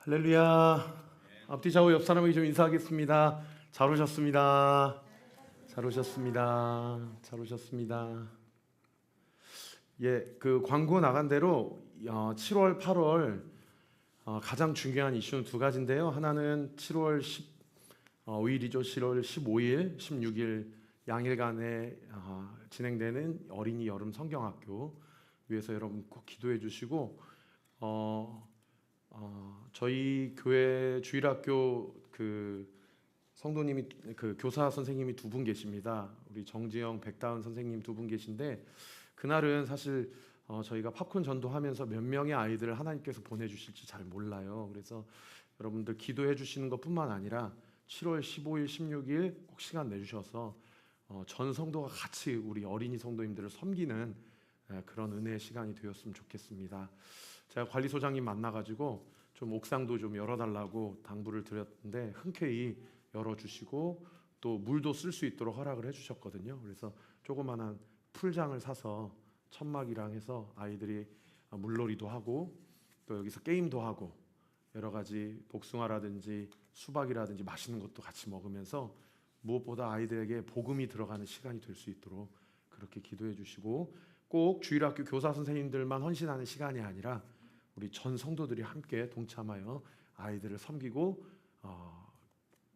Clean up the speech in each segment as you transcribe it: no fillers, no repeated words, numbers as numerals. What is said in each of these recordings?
할렐루야. 앞뒤 좌우 옆 사람에게 좀 인사하겠습니다. 잘 오셨습니다. 잘 오셨습니다. 잘 오셨습니다. 예, 그 광고 나간 대로 7월, 8월 가장 중요한 이슈는 두 가지인데요. 하나는 7월 15일이죠. 7월 15일, 16일 양일간에 진행되는 어린이 여름 성경학교 위해서 여러분 꼭 기도해 주시고 저희 교회 주일학교 그 성도님이 그 교사 선생님이 두 분 계십니다. 우리 정지영, 백다은 선생님 두 분 계신데 그날은 사실 저희가 팝콘 전도하면서 몇 명의 아이들을 하나님께서 보내주실지 잘 몰라요. 그래서 여러분들 기도해 주시는 것뿐만 아니라 7월 15일, 16일 꼭 시간 내주셔서 전 성도가 같이 우리 어린이 성도님들을 섬기는 그런 은혜의 시간이 되었으면 좋겠습니다. 제가 관리소장님 만나가지고 좀 옥상도 좀 열어달라고 당부를 드렸는데 흔쾌히 열어주시고 또 물도 쓸 수 있도록 허락을 해주셨거든요. 그래서 조그만한 풀장을 사서 천막이랑 해서 아이들이 물놀이도 하고 또 여기서 게임도 하고 여러 가지 복숭아라든지 수박이라든지 맛있는 것도 같이 먹으면서 무엇보다 아이들에게 복음이 들어가는 시간이 될 수 있도록 그렇게 기도해 주시고 꼭 주일학교 교사 선생님들만 헌신하는 시간이 아니라 우리 전 성도들이 함께 동참하여 아이들을 섬기고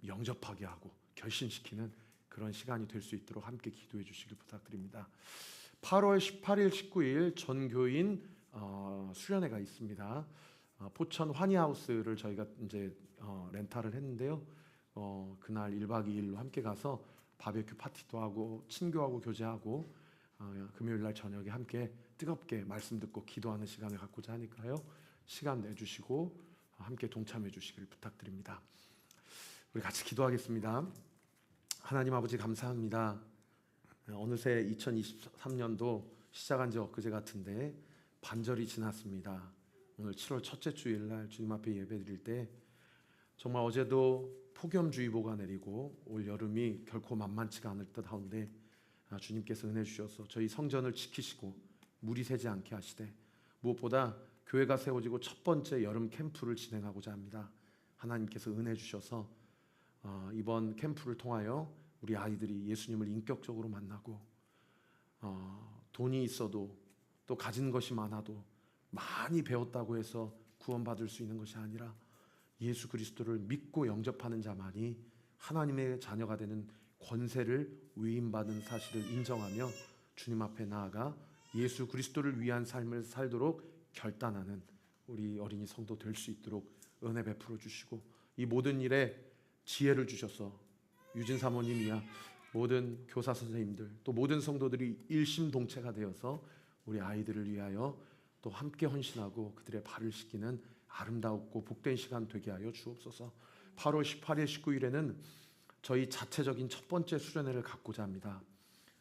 영접하게 하고 결신시키는 그런 시간이 될 수 있도록 함께 기도해 주시길 부탁드립니다. 8월 18일, 19일 전교인 수련회가 있습니다. 포천 환희하우스를 저희가 이제 렌탈을 했는데요. 그날 1박 2일로 함께 가서 바베큐 파티도 하고 친교하고 교제하고 금요일 날 저녁에 함께 뜨겁게 말씀 듣고 기도하는 시간을 갖고자 하니까요. 시간 내주시고 함께 동참해 주시길 부탁드립니다. 우리 같이 기도하겠습니다. 하나님 아버지 감사합니다. 어느새 2023년도 시작한 지 엊그제 같은데 반절이 지났습니다. 오늘 7월 첫째 주일날 주님 앞에 예배드릴 때 정말 어제도 폭염주의보가 내리고 올 여름이 결코 만만치가 않을 듯 하운데 주님께서 은혜 주셔서 저희 성전을 지키시고 물이 새지 않게 하시되 무엇보다 교회가 세워지고 첫 번째 여름 캠프를 진행하고자 합니다. 하나님께서 은혜 주셔서 이번 캠프를 통하여 우리 아이들이 예수님을 인격적으로 만나고 돈이 있어도 또 가진 것이 많아도 많이 배웠다고 해서 구원받을 수 있는 것이 아니라 예수 그리스도를 믿고 영접하는 자만이 하나님의 자녀가 되는 권세를 위임받은 사실을 인정하며 주님 앞에 나아가 예수 그리스도를 위한 삶을 살도록 결단하는 우리 어린이 성도 될 수 있도록 은혜 베풀어 주시고 이 모든 일에 지혜를 주셔서 유진 사모님이야 모든 교사 선생님들 또 모든 성도들이 일심동체가 되어서 우리 아이들을 위하여 또 함께 헌신하고 그들의 발을 씻기는 아름답고 복된 시간 되게 하여 주옵소서. 8월 18일 19일에는 저희 자체적인 첫 번째 수련회를 갖고자 합니다.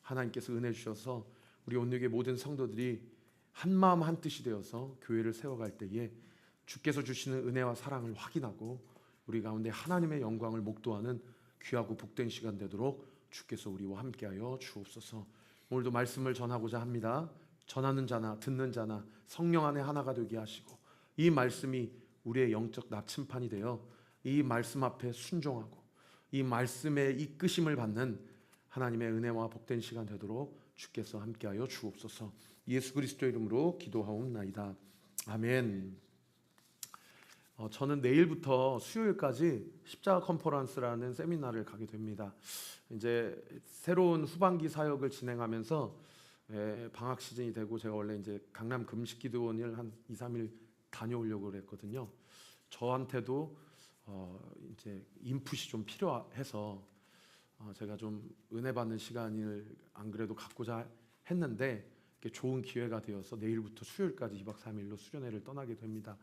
하나님께서 은혜 주셔서 우리 온누리교회 모든 성도들이 한마음 한뜻이 되어서 교회를 세워갈 때에 주께서 주시는 은혜와 사랑을 확인하고 우리 가운데 하나님의 영광을 목도하는 귀하고 복된 시간 되도록 주께서 우리와 함께하여 주옵소서. 오늘도 말씀을 전하고자 합니다. 전하는 자나 듣는 자나 성령 안에 하나가 되게 하시고 이 말씀이 우리의 영적 나침판이 되어 이 말씀 앞에 순종하고 이 말씀에 이끄심을 받는 하나님의 은혜와 복된 시간 되도록 주께서 함께하여 주옵소서. 예수 그리스도 이름으로 기도하옵나이다. 아멘. 저는 내일부터 수요일까지 십자가 컨퍼런스라는 세미나를 가게 됩니다. 이제 새로운 후반기 사역을 진행하면서 방학 시즌이 되고 제가 원래 이제 강남 금식기도원을 한 2, 3일 다녀오려고 그랬거든요. 저한테도 이제 인풋이 좀 필요해서 제가 좀 은혜 받는 시간을 안 그래도 갖고자 했는데 좋은 기회가 되어서 내일부터 수요일까지 2박 3일로 수련회를 떠나게 됩니다.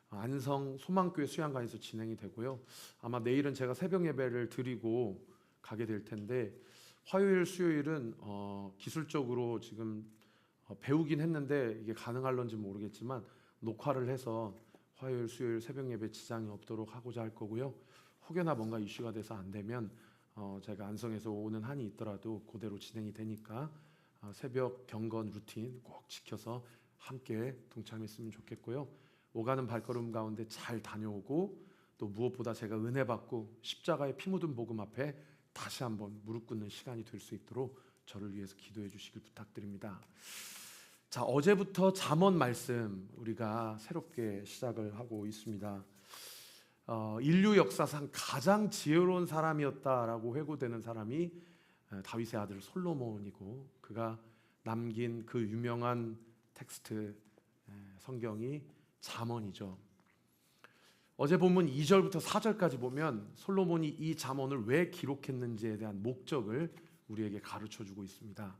안성 소망교회 수양관에서 진행이 되고요. 아마 내일은 제가 새벽 예배를 드리고 가게 될 텐데 화요일, 수요일은 기술적으로 지금 배우긴 했는데 이게 가능할런지 모르겠지만 녹화를 해서 화요일, 수요일 새벽 예배 지장이 없도록 하고자 할 거고요. 혹여나 뭔가 이슈가 돼서 안 되면 제가 안성에서 오는 한이 있더라도 그대로 진행이 되니까 새벽 경건 루틴 꼭 지켜서 함께 동참했으면 좋겠고요. 오가는 발걸음 가운데 잘 다녀오고 또 무엇보다 제가 은혜 받고 십자가의 피 묻은 복음 앞에 다시 한번 무릎 꿇는 시간이 될 수 있도록 저를 위해서 기도해 주시길 부탁드립니다. 자, 어제부터 잠언 말씀 우리가 새롭게 시작을 하고 있습니다. 인류 역사상 가장 지혜로운 사람이었다라고 회고되는 사람이 다윗의 아들 솔로몬이고, 그가 남긴 그 유명한 텍스트 성경이 잠언이죠. 어제 본문 2절부터 4절까지 보면 솔로몬이 이 잠언을 왜 기록했는지에 대한 목적을 우리에게 가르쳐 주고 있습니다.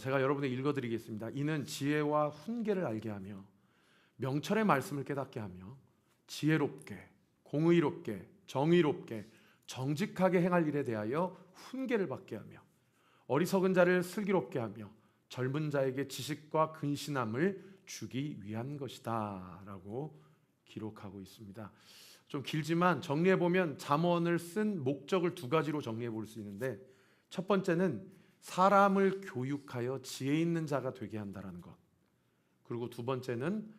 제가 여러분에게 읽어드리겠습니다. 이는 지혜와 훈계를 알게 하며 명철의 말씀을 깨닫게 하며 지혜롭게 공의롭게 정의롭게 정직하게 행할 일에 대하여 훈계를 받게 하며 어리석은 자를 슬기롭게 하며 젊은 자에게 지식과 근신함을 주기 위한 것이다 라고 기록하고 있습니다. 좀 길지만 정리해보면 잠언을 쓴 목적을 두 가지로 정리해 볼 수 있는데, 첫 번째는 사람을 교육하여 지혜 있는 자가 되게 한다는 것, 그리고 두 번째는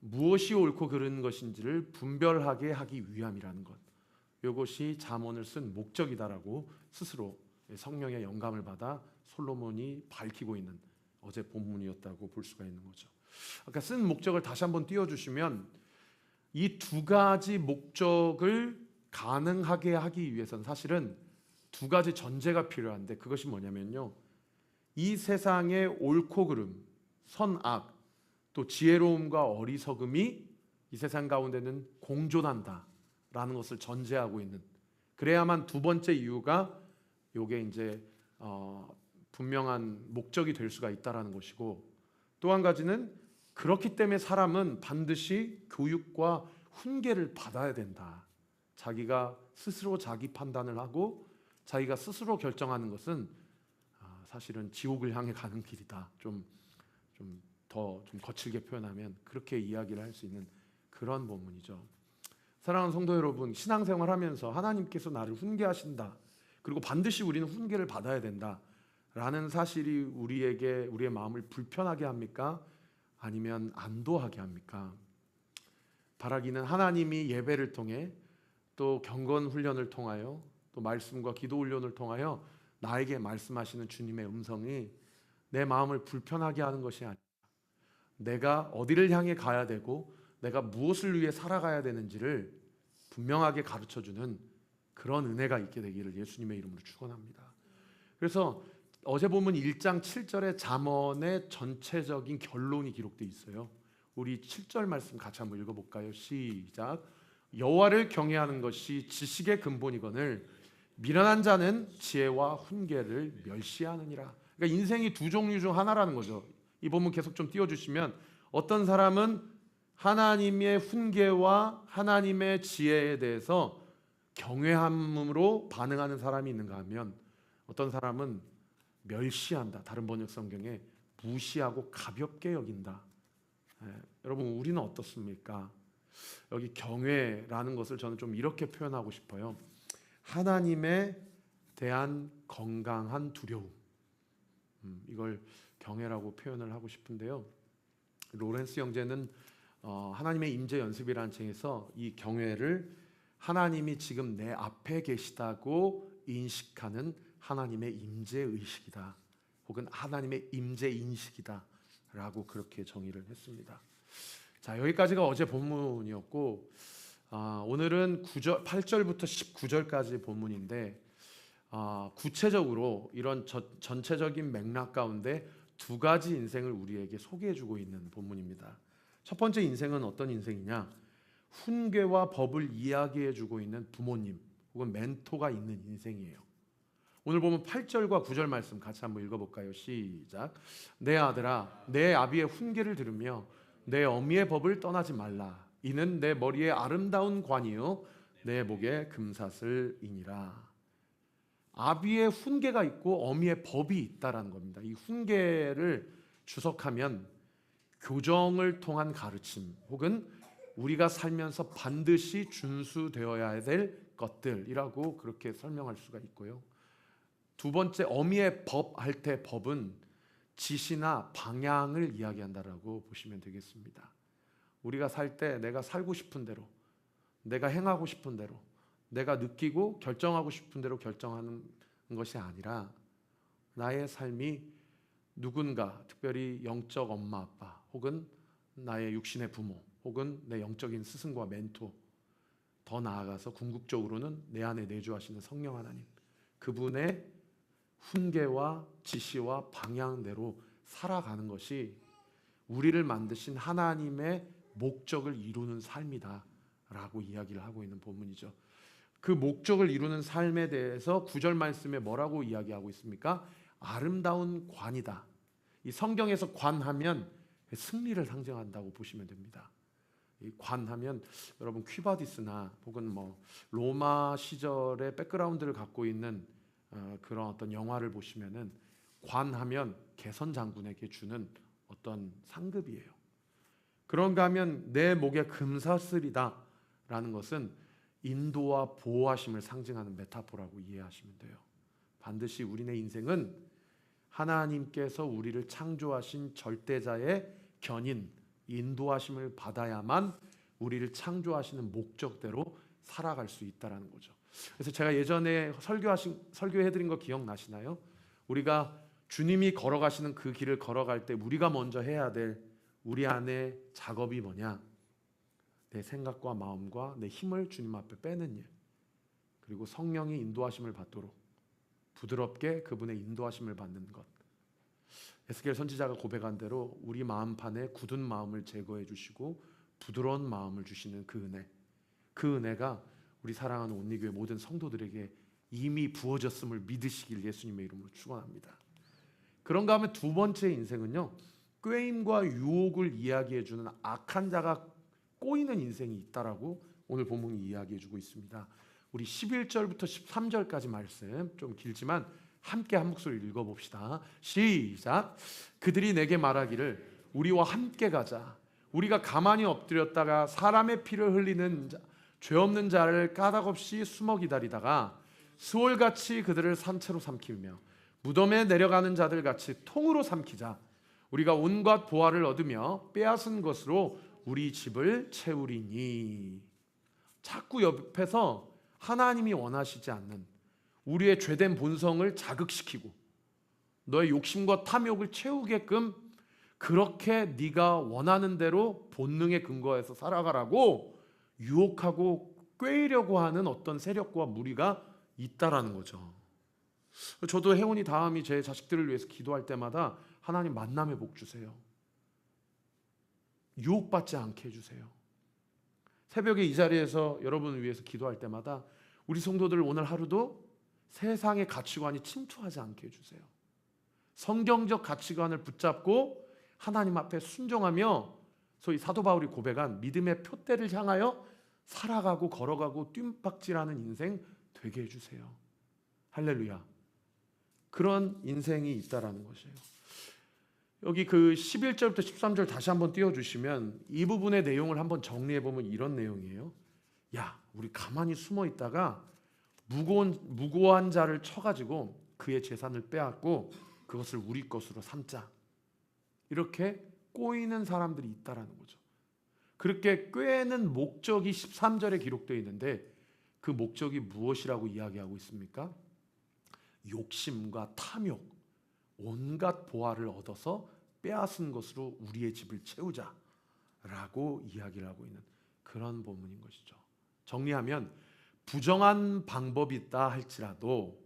무엇이 옳고 그른 것인지를 분별하게 하기 위함이라는 것, 이것이 잠언을 쓴 목적이다라고 스스로 성령의 영감을 받아 솔로몬이 밝히고 있는 어제 본문이었다고 볼 수가 있는 거죠. 아까 쓴 목적을 다시 한번 띄워주시면, 이 두 가지 목적을 가능하게 하기 위해서는 사실은 두 가지 전제가 필요한데, 그것이 뭐냐면요, 이 세상의 옳고 그름, 선악, 또 지혜로움과 어리석음이 이 세상 가운데는 공존한다라는 것을 전제하고 있는, 그래야만 두 번째 이유가 요게 이제 분명한 목적이 될 수가 있다라는 것이고, 또 한 가지는 그렇기 때문에 사람은 반드시 교육과 훈계를 받아야 된다. 자기가 스스로 자기 판단을 하고 자기가 스스로 결정하는 것은 사실은 지옥을 향해 가는 길이다. 좀 거칠게 표현하면 그렇게 이야기를 할 수 있는 그런 본문이죠. 사랑하는 성도 여러분, 신앙생활 하면서 하나님께서 나를 훈계하신다, 그리고 반드시 우리는 훈계를 받아야 된다 라는 사실이 우리의 마음을 불편하게 합니까? 아니면 안도하게 합니까? 바라기는 하나님이 예배를 통해 또 경건 훈련을 통하여 또 말씀과 기도 훈련을 통하여 나에게 말씀하시는 주님의 음성이 내 마음을 불편하게 하는 것이 아니라 내가 어디를 향해 가야 되고 내가 무엇을 위해 살아가야 되는지를 분명하게 가르쳐주는 그런 은혜가 있게 되기를 예수님의 이름으로 축원합니다. 그래서 어제 본문 1장 7절의 잠언의 전체적인 결론이 기록되어 있어요. 우리 7절 말씀 같이 한번 읽어볼까요? 시작. 여호와를 경외하는 것이 지식의 근본이거늘 미련한 자는 지혜와 훈계를 멸시하느니라. 그러니까 인생이 두 종류 중 하나라는 거죠. 이 본문 계속 좀 띄워주시면, 어떤 사람은 하나님의 훈계와 하나님의 지혜에 대해서 경외함으로 반응하는 사람이 있는가 하면, 어떤 사람은 멸시한다. 다른 번역 성경에 무시하고 가볍게 여긴다. 여러분, 우리는 어떻습니까? 여기 경외라는 것을 저는 좀 이렇게 표현하고 싶어요. 하나님에 대한 건강한 두려움, 이걸 경외라고 표현을 하고 싶은데요. 로렌스 형제는 하나님의 임재 연습이라는 책에서 이 경외를 하나님이 지금 내 앞에 계시다고 인식하는 하나님의 임재 의식이다, 혹은 하나님의 임재 인식이다 라고 그렇게 정의를 했습니다. 자, 여기까지가 어제 본문이었고, 오늘은 8절부터 19절까지 본문인데, 구체적으로 이런 전체적인 맥락 가운데 두 가지 인생을 우리에게 소개해주고 있는 본문입니다. 첫 번째 인생은 어떤 인생이냐? 훈계와 법을 이야기해주고 있는 부모님 혹은 멘토가 있는 인생이에요. 오늘 보면 8절과 9절 말씀 같이 한번 읽어볼까요? 시작. 내 아들아, 내 아비의 훈계를 들으며 내 어미의 법을 떠나지 말라. 이는 내 머리에 아름다운 관이요 내 목에 금사슬이니라. 아비의 훈계가 있고 어미의 법이 있다라는 겁니다. 이 훈계를 주석하면 교정을 통한 가르침, 혹은 우리가 살면서 반드시 준수되어야 될 것들이라고 그렇게 설명할 수가 있고요. 두 번째, 어미의 법 할 때 법은 지시나 방향을 이야기한다라고 보시면 되겠습니다. 우리가 살 때 내가 살고 싶은 대로, 내가 행하고 싶은 대로, 내가 느끼고 결정하고 싶은 대로 결정하는 것이 아니라 나의 삶이 누군가, 특별히 영적 엄마 아빠, 혹은 나의 육신의 부모, 혹은 내 영적인 스승과 멘토, 더 나아가서 궁극적으로는 내 안에 내주하시는 성령 하나님, 그분의 훈계와 지시와 방향대로 살아가는 것이 우리를 만드신 하나님의 목적을 이루는 삶이다 라고 이야기를 하고 있는 본문이죠. 그 목적을 이루는 삶에 대해서 9절 말씀에 뭐라고 이야기하고 있습니까? 아름다운 관이다. 이 성경에서 관하면 승리를 상징한다고 보시면 됩니다. 이 관하면 여러분 퀴바디스나 혹은 뭐 로마 시절의 백그라운드를 갖고 있는 그런 어떤 영화를 보시면은 관하면 개선 장군에게 주는 어떤 상급이에요. 그런가 하면 내 목에 금사슬이다 라는 것은 인도와 보호하심을 상징하는 메타포라고 이해하시면 돼요. 반드시 우리네 인생은 하나님께서 우리를 창조하신 절대자의 견인, 인도하심을 받아야만 우리를 창조하시는 목적대로 살아갈 수 있다는 거죠. 그래서 제가 예전에 설교해드린 거 기억나시나요? 우리가 주님이 걸어가시는 그 길을 걸어갈 때 우리가 먼저 해야 될 우리 안에 작업이 뭐냐? 내 생각과 마음과 내 힘을 주님 앞에 빼는 일, 그리고 성령의 인도하심을 받도록 부드럽게 그분의 인도하심을 받는 것. 에스겔 선지자가 고백한 대로 우리 마음판에 굳은 마음을 제거해 주시고 부드러운 마음을 주시는 그 은혜, 그 은혜가 우리 사랑하는 온리교회 모든 성도들에게 이미 부어졌음을 믿으시길 예수님의 이름으로 축원합니다. 그런가 하면 두 번째 인생은요, 꾀임과 유혹을 이야기해주는 악한 자가 꼬이는 인생이 있다라고 오늘 본문이 이야기해주고 있습니다. 우리 11절부터 13절까지 말씀, 좀 길지만 함께 한 목소리 읽어봅시다. 시작. 그들이 내게 말하기를 우리와 함께 가자. 우리가 가만히 엎드렸다가 사람의 피를 흘리는 자, 죄 없는 자를 까닭없이 숨어 기다리다가 스월같이 그들을 산채로 삼키며 무덤에 내려가는 자들 같이 통으로 삼키자. 우리가 온갖 보화를 얻으며 빼앗은 것으로 우리 집을 채우리니. 자꾸 옆에서 하나님이 원하시지 않는 우리의 죄된 본성을 자극시키고 너의 욕심과 탐욕을 채우게끔 그렇게 네가 원하는 대로 본능에 근거해서 살아가라고 유혹하고 꾀이려고 하는 어떤 세력과 무리가 있다라는 거죠. 저도 혜원이 다음이 제 자식들을 위해서 기도할 때마다 하나님 만남의 복 주세요. 유혹받지 않게 해주세요. 새벽에 이 자리에서 여러분을 위해서 기도할 때마다 우리 성도들 오늘 하루도 세상의 가치관이 침투하지 않게 해주세요. 성경적 가치관을 붙잡고 하나님 앞에 순종하며 소위 사도 바울이 고백한 믿음의 표대를 향하여 살아가고 걸어가고 뜀박질하는 인생 되게 해주세요. 할렐루야. 그런 인생이 있다라는 것이에요. 여기 그 11절부터 13절 다시 한번 띄워주시면 이 부분의 내용을 한번 정리해보면 이런 내용이에요. 야, 우리 가만히 숨어 있다가 무고한 자를 쳐가지고 그의 재산을 빼앗고 그것을 우리 것으로 삼자. 이렇게 꼬이는 사람들이 있다라는 거죠. 그렇게 꾀는 목적이 13절에 기록되어 있는데 그 목적이 무엇이라고 이야기하고 있습니까? 욕심과 탐욕, 온갖 보화를 얻어서 빼앗은 것으로 우리의 집을 채우자라고 이야기를 하고 있는 그런 본문인 것이죠. 정리하면 부정한 방법이 있다 할지라도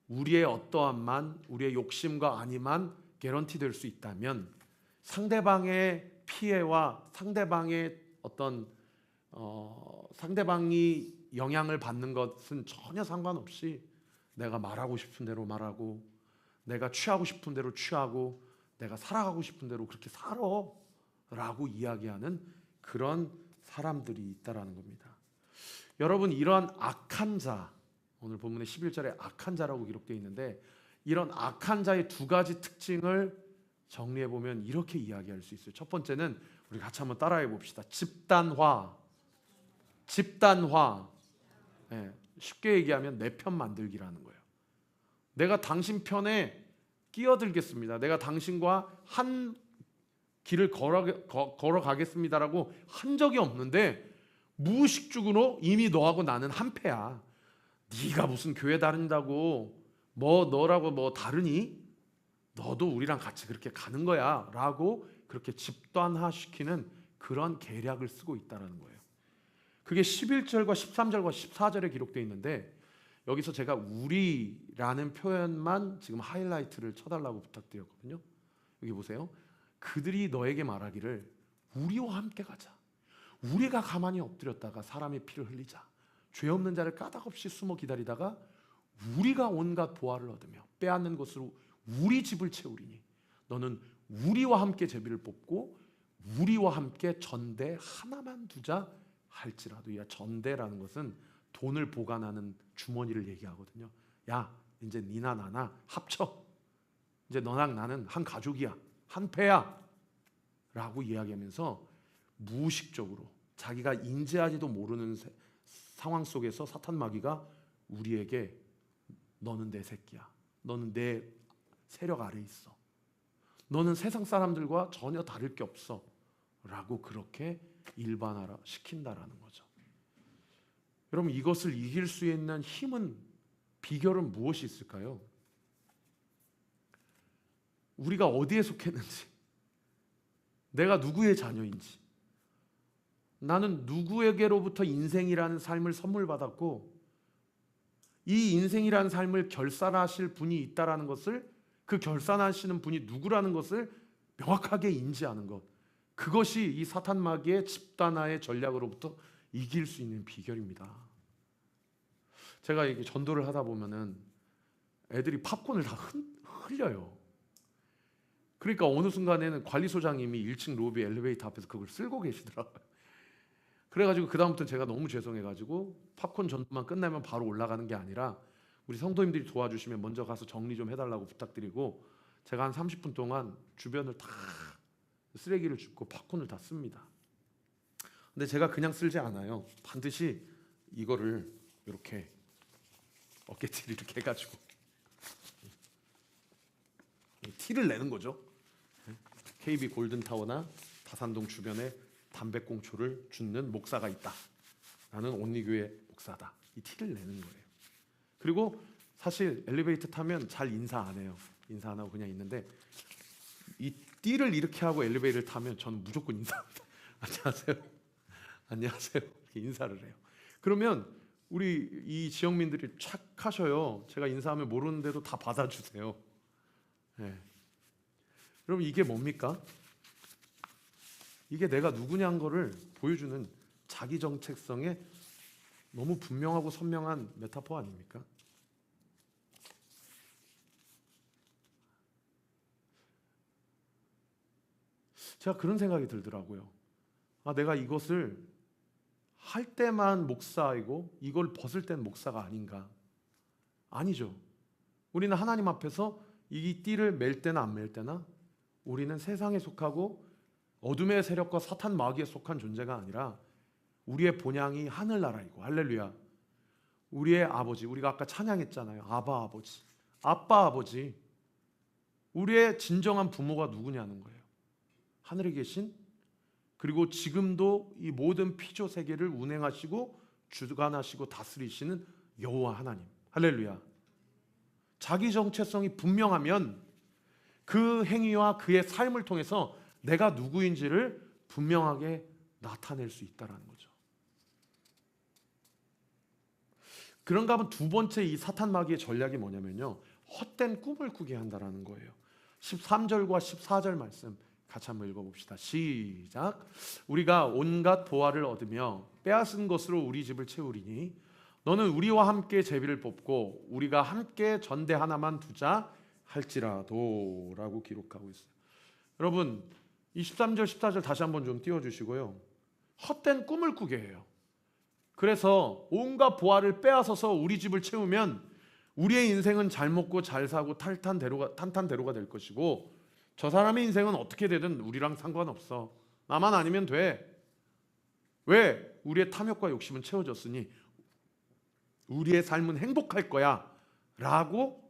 우리의 어떠함만, 우리의 욕심과 아니만 개런티 될 수 있다면 상대방의 피해와 상대방의 어떤 상대방이 영향을 받는 것은 전혀 상관없이 내가 말하고 싶은 대로 말하고 내가 취하고 싶은 대로 취하고 내가 살아가고 싶은 대로 그렇게 살아 라고 이야기하는 그런 사람들이 있다라는 겁니다. 여러분, 이러한 악한 자, 오늘 본문의 11절에 악한 자라고 기록되어 있는데 이런 악한 자의 두 가지 특징을 정리해보면 이렇게 이야기할 수 있어요. 첫 번째는 우리 같이 한번 따라해 봅시다. 집단화. 네, 쉽게 얘기하면 내 편 만들기라는 거예요. 내가 당신 편에 끼어들겠습니다. 내가 당신과 한 길을 걸어가겠습니다라고 한 적이 없는데 무의식적으로 이미 너하고 나는 한패야. 네가 무슨 교회 다닌다고 뭐 너라고 뭐 다르니? 너도 우리랑 같이 그렇게 가는 거야 라고 그렇게 집단화시키는 그런 계략을 쓰고 있다는 거예요. 그게 11절과 13절과 14절에 기록되어 있는데 여기서 제가 우리라는 표현만 지금 하이라이트를 쳐달라고 부탁드렸거든요. 여기 보세요. 그들이 너에게 말하기를 우리와 함께 가자. 우리가 가만히 엎드렸다가 사람의 피를 흘리자. 죄 없는 자를 까닭없이 숨어 기다리다가 우리가 온갖 보화를 얻으며 빼앗는 것으로 우리 집을 채우리니 너는 우리와 함께 제비를 뽑고 우리와 함께 전대 하나만 두자 할지라도. 이 전대라는 것은 돈을 보관하는 주머니를 얘기하거든요. 야, 이제 니나 나나 합쳐. 이제 너랑 나는 한 가족이야. 한 패야. 라고 이야기하면서 무의식적으로 자기가 인지하지도 모르는 상황 속에서 사탄 마귀가 우리에게 너는 내 새끼야. 너는 내 세력 아래 있어. 너는 세상 사람들과 전혀 다를 게 없어. 라고 그렇게 일반화라 시킨다라는 거죠. 여러분, 이것을 이길 수 있는 힘은, 비결은 무엇이 있을까요? 우리가 어디에 속했는지, 내가 누구의 자녀인지, 나는 누구에게로부터 인생이라는 삶을 선물 받았고 이 인생이라는 삶을 결산하실 분이 있다라는 것을, 그 결산하시는 분이 누구라는 것을 명확하게 인지하는 것, 그것이 이 사탄 마귀의 집단화의 전략으로부터 이길 수 있는 비결입니다. 제가 이게 전도를 하다 보면은 애들이 팝콘을 다 흘려요. 그러니까 어느 순간에는 관리소장님이 1층 로비 엘리베이터 앞에서 그걸 쓸고 계시더라고요. 그래가지고 그 다음부터 제가 너무 죄송해가지고 팝콘 전도만 끝나면 바로 올라가는 게 아니라 우리 성도님들이 도와주시면 먼저 가서 정리 좀 해달라고 부탁드리고 제가 한 30분 동안 주변을 다 쓰레기를 줍고 팝콘을 다 씁니다. 근데 제가 그냥 쓸지 않아요. 반드시 이거를 이렇게 어깨티를 이렇게 해가지고 티를 내는 거죠. KB 골든타워나 다산동 주변에 담배꽁초를 줍는 목사가 있다. 나는 온리교회 목사다. 이 티를 내는 거예요. 그리고 사실 엘리베이터 타면 잘 인사 안 해요. 인사 안 하고 그냥 있는데 이 띠를 이렇게 하고 엘리베이터를 타면 저는 무조건 인사합니다. 안녕하세요. 안녕하세요. 이렇게 인사를 해요. 그러면 우리 이 지역민들이 착하셔요. 제가 인사하면 모르는데도 다 받아주세요. 네. 여러분, 이게 뭡니까? 이게 내가 누구냐는 거를 보여주는 자기 정체성의 너무 분명하고 선명한 메타포 아닙니까? 제가 그런 생각이 들더라고요. 아, 내가 이것을 할 때만 목사이고 이걸 벗을 땐 목사가 아닌가? 아니죠. 우리는 하나님 앞에서 이 띠를 맬 때나 안 맬 때나 우리는 세상에 속하고 어둠의 세력과 사탄 마귀에 속한 존재가 아니라 우리의 본향이 하늘나라이고, 할렐루야, 우리의 아버지, 우리가 아까 찬양했잖아요. 아바 아버지, 아빠 아버지, 우리의 진정한 부모가 누구냐는 거예요. 하늘에 계신, 그리고 지금도 이 모든 피조 세계를 운행하시고 주관하시고 다스리시는 여호와 하나님, 할렐루야. 자기 정체성이 분명하면 그 행위와 그의 삶을 통해서 내가 누구인지를 분명하게 나타낼 수 있다는 거죠. 그런가 하면 두 번째 이 사탄 마귀의 전략이 뭐냐면요, 헛된 꿈을 꾸게 한다는 거예요. 13절과 14절 말씀 같이 한번 읽어봅시다. 시작. 우리가 온갖 보화를 얻으며 빼앗은 것으로 우리 집을 채우리니 너는 우리와 함께 제비를 뽑고 우리가 함께 전대 하나만 두자 할지라도 라고 기록하고 있어요. 여러분, 23절 14절 다시 한번 좀 띄워주시고요. 헛된 꿈을 꾸게 해요. 그래서 온갖 보화를 빼앗아서 우리 집을 채우면 우리의 인생은 잘 먹고 잘 사고 탄탄대로가 될 것이고 저 사람의 인생은 어떻게 되든 우리랑 상관없어. 나만 아니면 돼. 왜? 우리의 탐욕과 욕심은 채워졌으니 우리의 삶은 행복할 거야 라고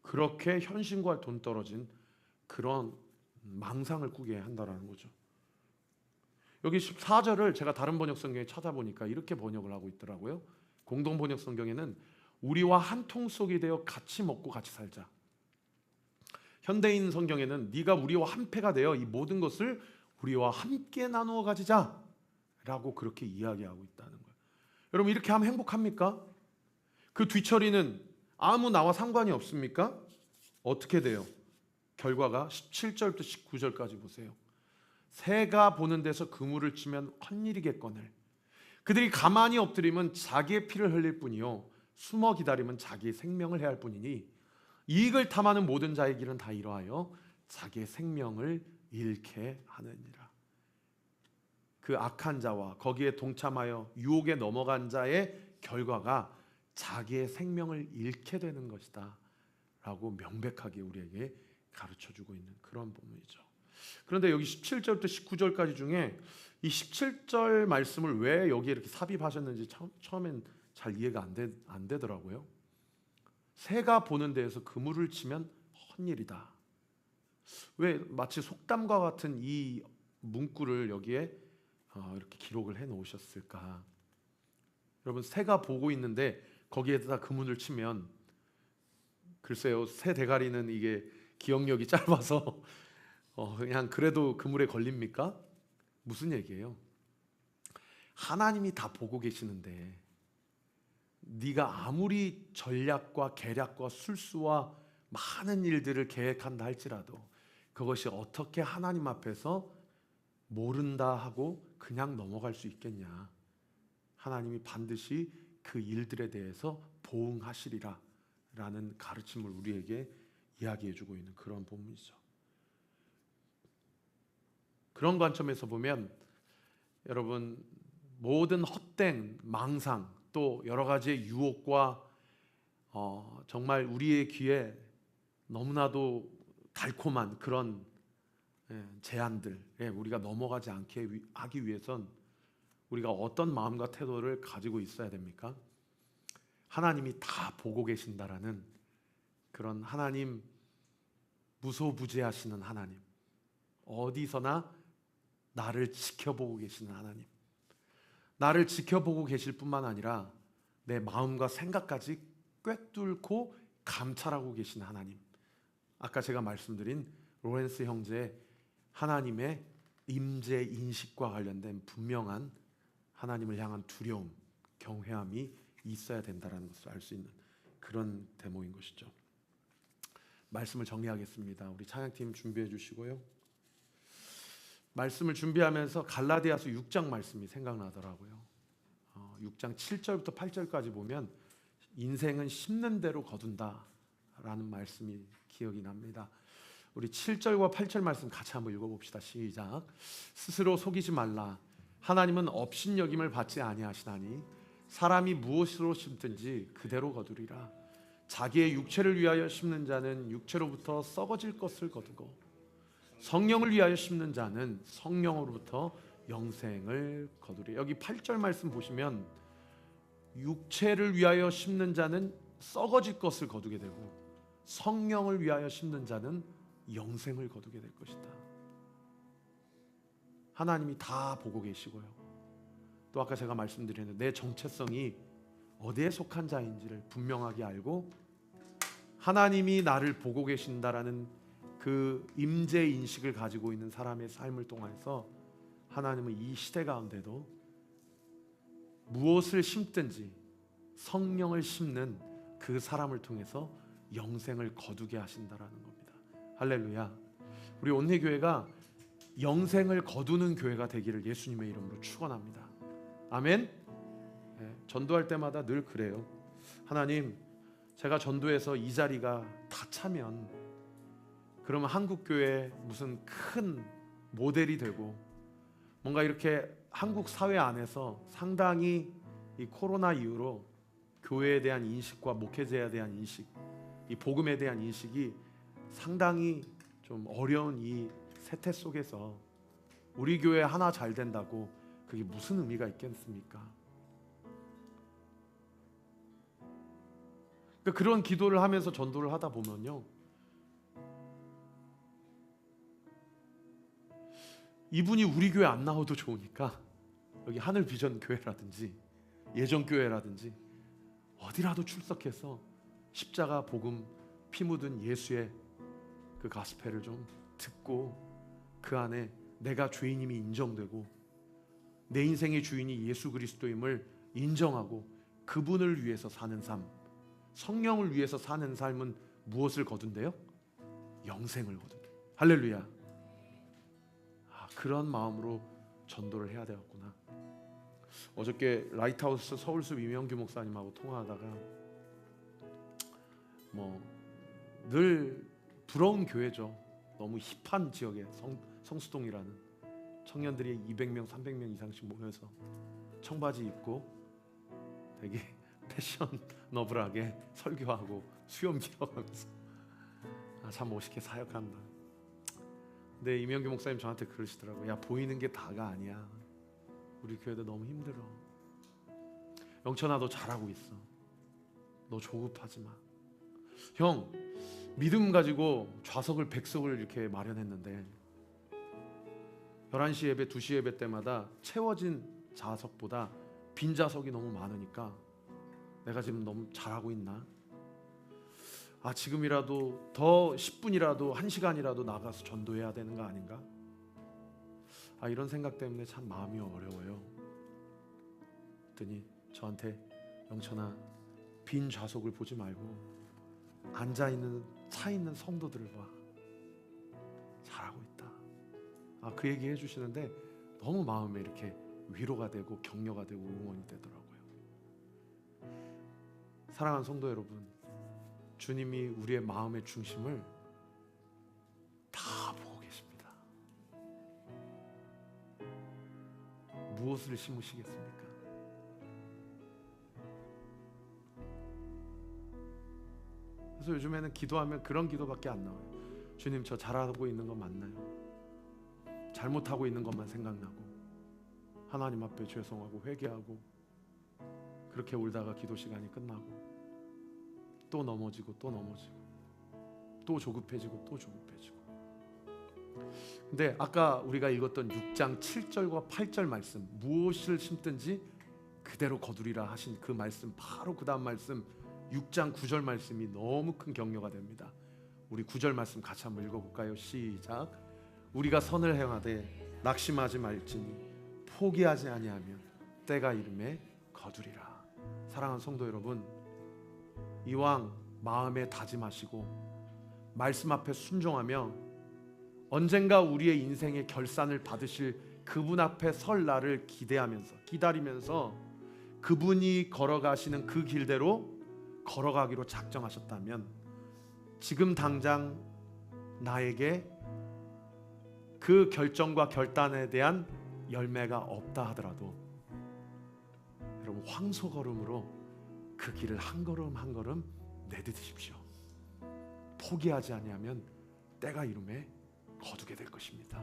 그렇게 현신과 돈 떨어진 그런 망상을 꾸게 한다라는 거죠. 여기 14절을 제가 다른 번역 성경에 찾아보니까 이렇게 번역을 하고 있더라고요. 공동 번역 성경에는 우리와 한 통속이 되어 같이 먹고 같이 살자. 현대인 성경에는 네가 우리와 한 패가 되어 이 모든 것을 우리와 함께 나누어 가지자 라고 그렇게 이야기하고 있다는 거예요. 여러분, 이렇게 하면 행복합니까? 그 뒤처리는 아무 나와 상관이 없습니까? 어떻게 돼요? 결과가 17절부터 19절까지 보세요. 새가 보는 데서 그물을 치면 헛일이겠거늘 그들이 가만히 엎드리면 자기의 피를 흘릴 뿐이요 숨어 기다리면 자기의 생명을 해할 뿐이니 이익을 탐하는 모든 자의 길은 다 이러하여 자기의 생명을 잃게 하느니라. 그 악한 자와 거기에 동참하여 유혹에 넘어간 자의 결과가 자기의 생명을 잃게 되는 것이다 라고 명백하게 우리에게 가르쳐주고 있는 그런 본문이죠. 그런데 여기 17절부터 19절까지 중에 이 17절 말씀을 왜 여기에 이렇게 삽입하셨는지 처음엔 잘 이해가 안 되더라고요. 새가 보는 데에서 그물을 치면 헛일이다. 왜 마치 속담과 같은 이 문구를 여기에 이렇게 기록을 해 놓으셨을까? 여러분, 새가 보고 있는데 거기에다 그물을 치면 글쎄요, 새 대가리는 이게 기억력이 짧아서 그냥 그래도 그물에 걸립니까? 무슨 얘기예요? 하나님이 다 보고 계시는데 네가 아무리 전략과 계략과 술수와 많은 일들을 계획한다 할지라도 그것이 어떻게 하나님 앞에서 모른다 하고 그냥 넘어갈 수 있겠냐? 하나님이 반드시 그 일들에 대해서 보응하시리라 라는 가르침을 우리에게 이야기해주고 있는 그런 본문이죠. 그런 관점에서 보면 여러분, 모든 헛된 망상 또 여러 가지의 유혹과 정말 우리의 귀에 너무나도 달콤한 그런 제안들에 우리가 넘어가지 않게 하기 위해선 우리가 어떤 마음과 태도를 가지고 있어야 됩니까? 하나님이 다 보고 계신다라는 그런 하나님, 무소부재하시는 하나님, 어디서나 나를 지켜보고 계시는 하나님, 나를 지켜보고 계실 뿐만 아니라 내 마음과 생각까지 꿰뚫고 감찰하고 계신 하나님, 아까 제가 말씀드린 로렌스 형제의 하나님의 임재 인식과 관련된 분명한 하나님을 향한 두려움, 경외함이 있어야 된다는 것을 알 수 있는 그런 대목인 것이죠. 말씀을 정리하겠습니다. 우리 찬양팀 준비해 주시고요. 말씀을 준비하면서 갈라디아서 6장 말씀이 생각나더라고요. 6장 7절부터 8절까지 보면 인생은 심는 대로 거둔다라는 말씀이 기억이 납니다. 우리 7절과 8절 말씀 같이 한번 읽어봅시다. 시작. 스스로 속이지 말라. 하나님은 업신여김을 받지 아니하시나니 사람이 무엇으로 심든지 그대로 거두리라. 자기의 육체를 위하여 심는 자는 육체로부터 썩어질 것을 거두고 성령을 위하여 심는 자는 성령으로부터 영생을 거두리. 여기 8절 말씀 보시면 육체를 위하여 심는 자는 썩어질 것을 거두게 되고 성령을 위하여 심는 자는 영생을 거두게 될 것이다. 하나님이 다 보고 계시고요. 또 아까 제가 말씀드렸는데 내 정체성이 어디에 속한 자인지를 분명하게 알고 하나님이 나를 보고 계신다라는 그 임재 인식을 가지고 있는 사람의 삶을 통해서 하나님은 이 시대 가운데도 무엇을 심든지 성령을 심는 그 사람을 통해서 영생을 거두게 하신다라는 겁니다. 할렐루야. 우리 온리교회가 영생을 거두는 교회가 되기를 예수님의 이름으로 축원합니다. 아멘. 전도할 때마다 늘 그래요. 하나님, 제가 전도해서 이 자리가 다 차면 그러면 한국교회 무슨 큰 모델이 되고 뭔가 이렇게 한국 사회 안에서 상당히 이 코로나 이후로 교회에 대한 인식과 목회자에 대한 인식, 이 복음에 대한 인식이 상당히 좀 어려운 이 세태 속에서 우리 교회 하나 잘 된다고 그게 무슨 의미가 있겠습니까? 그런 기도를 하면서 전도를 하다 보면요, 이분이 우리 교회 안 나와도 좋으니까 여기 하늘 비전 교회라든지 예전 교회라든지 어디라도 출석해서 십자가 복음 피 묻은 예수의 그 가스펠을 좀 듣고 그 안에 내가 죄인임이 인정되고 내 인생의 주인이 예수 그리스도임을 인정하고 그분을 위해서 사는 삶, 성령을 위해서 사는 삶은 무엇을 거둔대요? 영생을 거둔대. 할렐루야. 그런 마음으로 전도를 해야 되었구나. 어저께 라이트하우스 서울숲 이명규 목사님하고 통화하다가 늘 부러운 교회죠. 너무 힙한 지역에 성수동이라는 청년들이 200명, 300명 이상씩 모여서 청바지 입고 되게 패셔너블하게 설교하고 수염 길어가면서 참 멋있게 사역한다. 근데 이명규 목사님 저한테 그러시더라고요. 야, 보이는 게 다가 아니야. 우리 교회도 너무 힘들어. 영천아, 너 잘하고 있어. 너 조급하지 마. 형, 믿음 가지고 좌석을 100석을 이렇게 마련했는데 11시 예배, 2시 예배 때마다 채워진 좌석보다 빈 좌석이 너무 많으니까 내가 지금 너무 잘하고 있나? 지금이라도 더 10분이라도 1시간이라도 나가서 전도해야 되는 거 아닌가? 이런 생각 때문에 참 마음이 어려워요. 그랬더니 저한테 영천아, 빈 좌석을 보지 말고 앉아있는 차있는 성도들을 봐. 잘하고 있다. 그 얘기 해주시는데 너무 마음에 이렇게 위로가 되고 격려가 되고 응원이 되더라고요. 사랑하는 성도 여러분, 주님이 우리의 마음의 중심을 다 보고 계십니다. 무엇을 심으시겠습니까? 그래서 요즘에는 기도하면 그런 기도밖에 안 나와요. 주님, 저 잘하고 있는 건 맞나요? 잘못하고 있는 것만 생각나고 하나님 앞에 죄송하고 회개하고 그렇게 울다가 기도 시간이 끝나고 또 넘어지고 또 넘어지고 또 조급해지고 또 조급해지고. 근데 아까 우리가 읽었던 6장 7절과 8절 말씀, 무엇을 심든지 그대로 거두리라 하신 그 말씀, 바로 그 다음 말씀 6장 9절 말씀이 너무 큰 격려가 됩니다. 우리 9절 말씀 같이 한번 읽어볼까요? 시작. 우리가 선을 행하되 낙심하지 말지니 포기하지 아니하면 때가 이름에 거두리라. 사랑하는 성도 여러분, 이왕 마음에 다짐하시고 말씀 앞에 순종하며 언젠가 우리의 인생의 결산을 받으실 그분 앞에 설 날을 기다리면서 그분이 걸어가시는 그 길대로 걸어가기로 작정하셨다면 지금 당장 나에게 그 결정과 결단에 대한 열매가 없다 하더라도 여러분, 황소걸음으로 그 길을 한 걸음 한 걸음 내딛으십시오. 포기하지 아니하면 때가 이름에 거두게 될 것입니다.